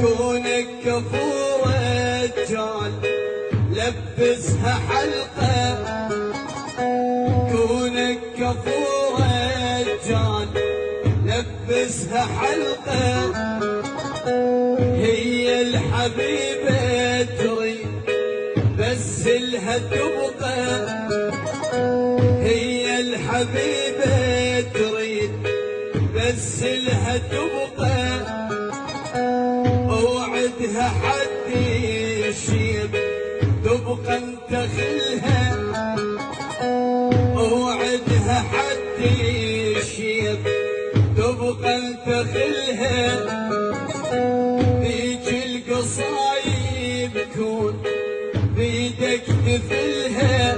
كونك كفو رجال لبسها حلقة، كونك كفو رجال لبسها حلقة. هي الحبيبة تريد بس لها تبقى، هي الحبيبة تريد بس لها تبقى. اوعدها حد يشيب تبقى انت خلها، اوعدها حد يشيب تبقى انت خلها. بيجي القصايب كون بيدك تفلها،